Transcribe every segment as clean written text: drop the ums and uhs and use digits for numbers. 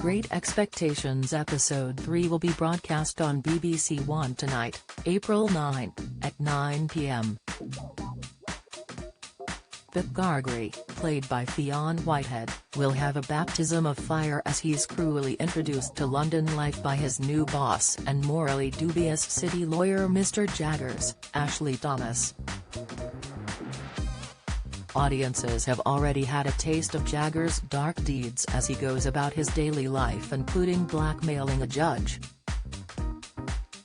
Great Expectations Episode 3 will be broadcast on BBC One tonight, April 9, at 9 p.m. Pip Gargary, played by Fionn Whitehead, will have a baptism of fire as he's cruelly introduced to London life by his new boss and morally dubious city lawyer Mr. Jaggers, Ashley Thomas. Audiences have already had a taste of Jaggers' dark deeds as he goes about his daily life, including blackmailing a judge.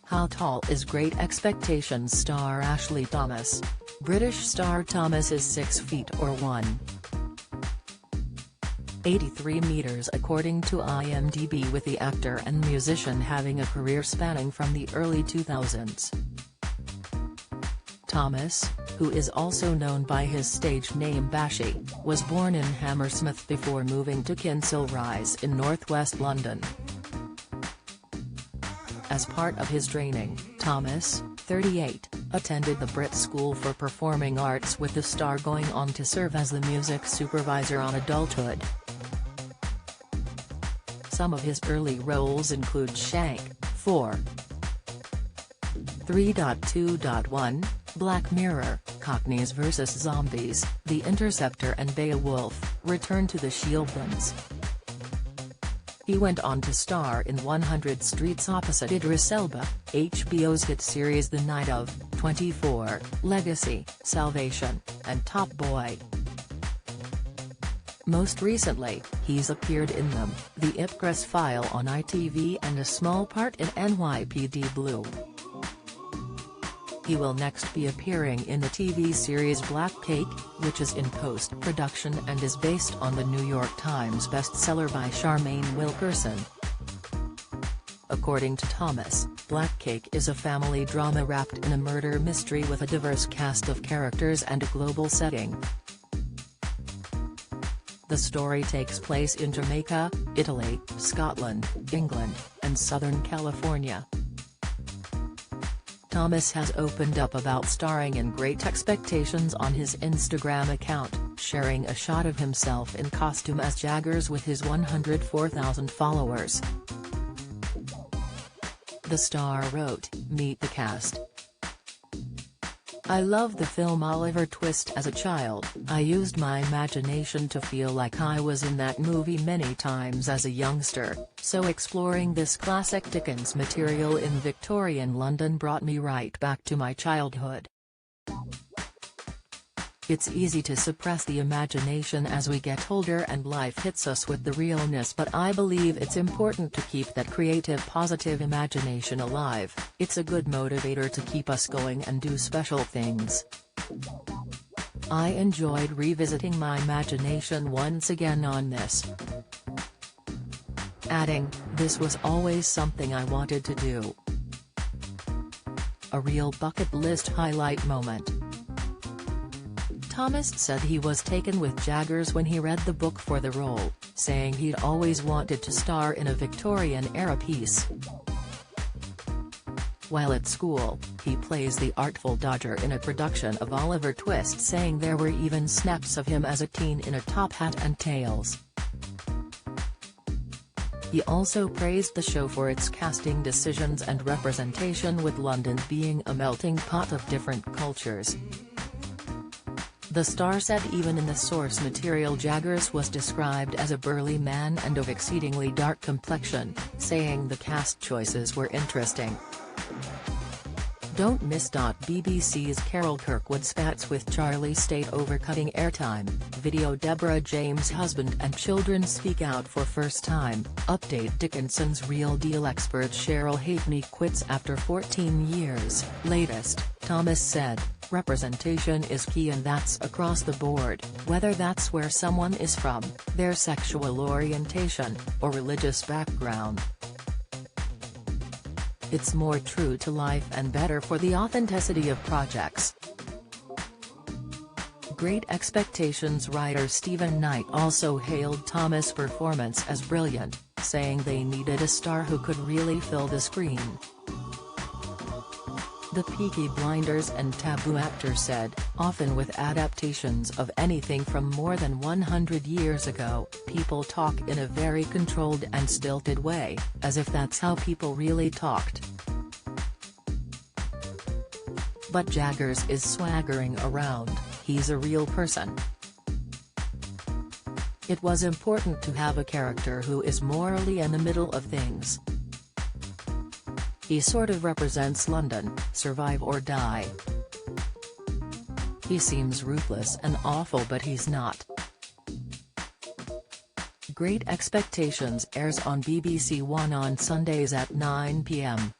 How tall is Great Expectations star Ashley Thomas? British star Thomas is 6 feet or 1.83 meters according to IMDb, with the actor and musician having a career spanning from the early 2000s. Thomas, who is also known by his stage name Bashi, was born in Hammersmith before moving to Kensal Rise in northwest London. As part of his training, Thomas, 38, attended the Brit School for Performing Arts, with the star going on to serve as the music supervisor on Adulthood. Some of his early roles include Shank, 4, 3.2.1, Black Mirror, Cockneys vs Zombies, The Interceptor and Beowulf, Return to the Shieldlands. He went on to star in 100 Streets opposite Idris Elba, HBO's hit series The Night of, 24, Legacy, Salvation, and Top Boy. Most recently, he's appeared in them, The Ipcress File on ITV and a small part in NYPD Blue. He will next be appearing in the TV series Black Cake, which is in post-production and is based on the New York Times bestseller by Charmaine Wilkerson. According to Thomas, Black Cake is a family drama wrapped in a murder mystery with a diverse cast of characters and a global setting. The story takes place in Jamaica, Italy, Scotland, England, and Southern California. Thomas has opened up about starring in Great Expectations on his Instagram account, sharing a shot of himself in costume as Jaggers with his 104,000 followers. The star wrote, "Meet the cast. I loved the film Oliver Twist as a child. I used my imagination to feel like I was in that movie many times as a youngster, so exploring this classic Dickens material in Victorian London brought me right back to my childhood. It's easy to suppress the imagination as we get older and life hits us with the realness, but I believe it's important to keep that creative, positive imagination alive. It's a good motivator to keep us going and do special things. I enjoyed revisiting my imagination once again on this." Adding, "This was always something I wanted to do. A real bucket list highlight moment." Thomas said he was taken with Jaggers when he read the book for the role, saying he'd always wanted to star in a Victorian-era piece. While at school, he plays the artful Dodger in a production of Oliver Twist, saying there were even snaps of him as a teen in a top hat and tails. He also praised the show for its casting decisions and representation, with London being a melting pot of different cultures. The star said even in the source material Jaggers was described as a burly man and of exceedingly dark complexion, saying the cast choices were interesting. Don't miss. BBC's Carol Kirkwood spats with Charlie State over cutting airtime, video Deborah James' husband and children speak out for first time, update Dickinson's Real Deal expert Cheryl Halfney quits after 14 years, latest, Thomas said, "Representation is key, and that's across the board, whether that's where someone is from, their sexual orientation, or religious background. It's more true to life and better for the authenticity of projects." Great Expectations writer Stephen Knight also hailed Thomas' performance as brilliant, saying they needed a star who could really fill the screen. The Peaky Blinders and Taboo actor said, often with adaptations of anything from more than 100 years ago, people talk in a very controlled and stilted way, as if that's how people really talked. But Jaggers is swaggering around, he's a real person. It was important to have a character who is morally in the middle of things. He sort of represents London, survive or die. He seems ruthless and awful, but he's not. Great Expectations airs on BBC One on Sundays at 9 p.m.